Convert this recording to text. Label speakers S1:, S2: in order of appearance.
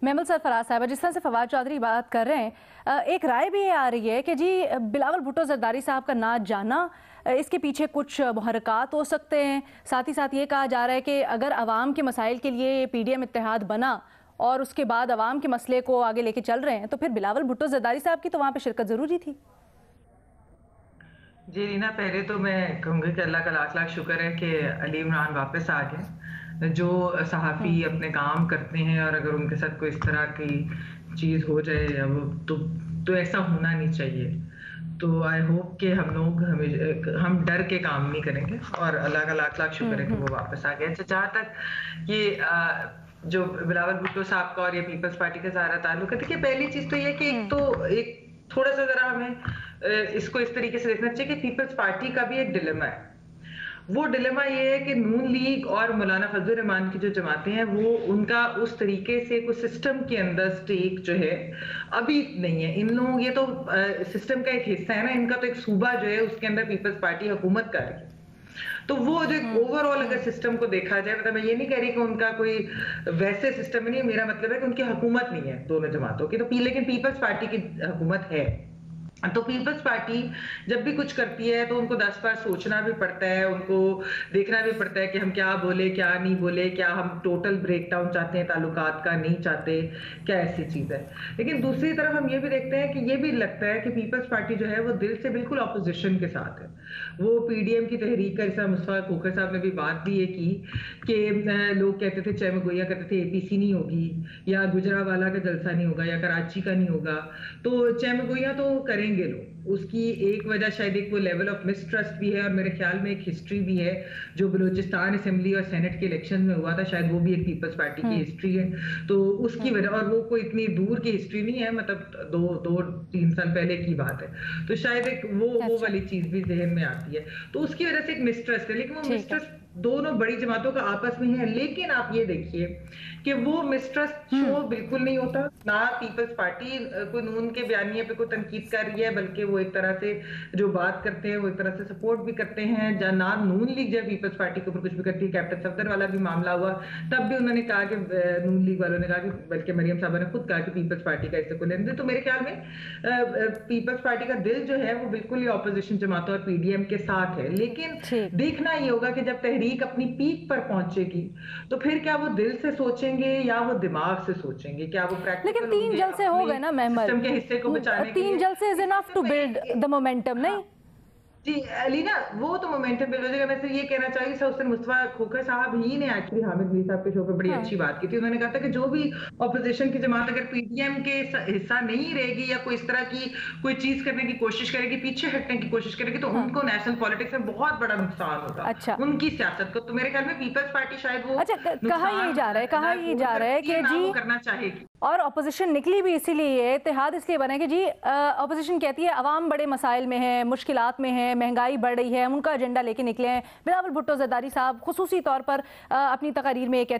S1: महमूद सरफराज साहब, जिस तरह से फवाद चौधरी बात कर रहे हैं, एक राय भी ये आ रही है कि जी बिलावल भुट्टो जरदारी साहब का ना जाना, इसके पीछे कुछ मुहर्रिकात हो सकते हैं। साथ ही साथ ये कहा जा रहा है कि अगर अवाम के मसाइल के लिए पीडीएम इत्तेहाद बना और उसके बाद अवाम के मसले को आगे लेके चल रहे हैं, तो फिर बिलावल भुट्टो जरदारी साहब की तो वहाँ पे शिरकत ज़रूरी थी।
S2: जी रीना, पहले तो मैं कहूँगी कि अल्लाह का लाख लाख शुक्र है कि अली इमरान वापस आ गए। जो सहाफ़ी अपने काम करते हैं और अगर उनके साथ कोई इस तरह की चीज़ हो जाए या वो तो ऐसा होना नहीं चाहिए। तो आई होप कि हम डर के काम नहीं करेंगे और अल्लाह का लाख लाख शुक्र है कि वो वापस आ गए। अच्छा, जहाँ तक ये जो बिलावल भुट्टो साहब का और ये पीपल्स पार्टी का सारा ताल्लुक है, देखिए पहली चीज़ तो ये कि एक थोड़ा सा ज़रा हमें इसको इस तरीके से देखना चाहिए कि पीपल्स पार्टी का भी एक डिलेमा है। वो डिलेमा ये है कि नून लीग और मौलाना फजल रहमान की जो जमातें हैं वो उनका उस तरीके से कुछ सिस्टम के अंदर स्टेक जो है अभी नहीं है। इन लोगों ये तो सिस्टम का एक हिस्सा है ना, इनका तो एक सूबा जो है उसके अंदर पीपल्स पार्टी हुकूमत कर रही है। तो वो जो ओवरऑल अगर सिस्टम को देखा जाए, मतलब मैं ये नहीं कह रही कि उनका कोई वैसे सिस्टम नहीं है, मेरा मतलब है कि उनकी हुकूमत नहीं है दोनों जमातों की, तो लेकिन पीपल्स पार्टी की हुकूमत है। तो पीपल्स पार्टी जब भी कुछ करती है तो उनको 10 बार सोचना भी पड़ता है, उनको देखना भी पड़ता है कि हम क्या बोले क्या नहीं बोले, क्या हम टोटल ब्रेक डाउन चाहते हैं ताल्लुकात का, नहीं चाहते, क्या ऐसी चीज़ है। लेकिन दूसरी तरफ हम ये भी देखते हैं कि ये भी लगता है कि पीपल्स पार्टी जो है वो दिल से बिल्कुल अपोजिशन के साथ है। वो पीडीएम की तहरीक का, जैसा मुस्तफा खोखर साहब ने भी बात भी ये की कि लोग कहते थे, चहमगोइया कहते थे एपीसी नहीं होगी या गुजरावाला का जलसा नहीं होगा या कराची का नहीं होगा, तो चहमगोइया तो करेंगे लोग। उसकी एक वजह शायद एक वो लेवल ऑफ मिसट्रस्ट भी है और मेरे ख्याल में एक हिस्ट्री भी है जो बलूचिस्तान असेंबली और सेनेट के इलेक्शन में हुआ था, शायद वो भी एक पीपल्स पार्टी की हिस्ट्री है। तो उसकी वजह, और वो कोई इतनी दूर की हिस्ट्री नहीं है, मतलब 2-3 साल पहले की बात है, तो शायद एक वो वाली चीज भी जहन में आती है। तो उसकी वजह से एक मिसट्रस्ट है, लेकिन वो मिसट्रस्ट दोनों बड़ी जमातों का आपस में है। लेकिन आप ये देखिए कि वो मिसट्रस्ट शो बिल्कुल नहीं होता, ना पीपल्स पार्टी कोई नून के बयानिए पे कोई तनकीद कर रही है, बल्कि वो एक तरह से जो बात करते हैं वो एक तरह से सपोर्ट भी करते हैं। ना नून लीग जब पीपल्स पार्टी के ऊपर कुछ भी करती है, कैप्टन सफदर वाला भी मामला हुआ तब भी उन्होंने कहा कि नून लीग वालों ने कहा कि, बल्कि मरियम साहबा ने खुद कहा कि पीपल्स पार्टी का इससे कोई लेन देन। तो मेरे ख्याल में पीपल्स पार्टी का दिल जो है वो बिल्कुल ही ऑपोजिशन जमातों और पीडीएम के साथ है। लेकिन देखना ये होगा कि जब तहरीक अपनी पीक पर पहुंचेगी तो फिर क्या वो दिल से सोचेंगे या वो दिमाग से सोचेंगे, क्या वो प्रैक्टिकल होंगे।
S1: लेकिन 3 जलसे हो गए ना महमूद,
S2: सिस्टम के हिस्से को बचाने के लिए
S1: 3 जलसे is enough to build the momentum, नहीं?
S2: जी अलीना, वो तो मोमेंटम बिल्ड हो जाएगा। मैं ये कहना चाहिए सर, मुस्तफा खोखर साहब ही ने एक्चुअली हामिद मीर साहब के शो पे बड़ी अच्छी बात की थी। उन्होंने कहा था कि जो भी ऑपोजिशन की जमात अगर पीडीएम के हिस्सा नहीं रहेगी या कोई इस तरह की कोई चीज करने की कोशिश करेगी, पीछे हटने की कोशिश करेगी, तो उनको नेशनल पॉलिटिक्स में बहुत बड़ा नुकसान होगा उनकी सियासत को। तो मेरे ख्याल में पीपल्स पार्टी शायद वो
S1: कहा ये जा रहा है कि जी
S2: करना चाहेगी,
S1: और अपोजिशन निकली भी इसीलिए है, इत्तेहाद इसलिए बना कि जी अपोजिशन कहती है अवाम बड़े मसाइल में है, मुश्किलात में है, महंगाई बढ़ रही है, उनका एजेंडा लेके निकले हैं। बिलावल भुट्टो जरदारी साहब खुसूसी तौर पर अपनी तकारीर में कहते हैं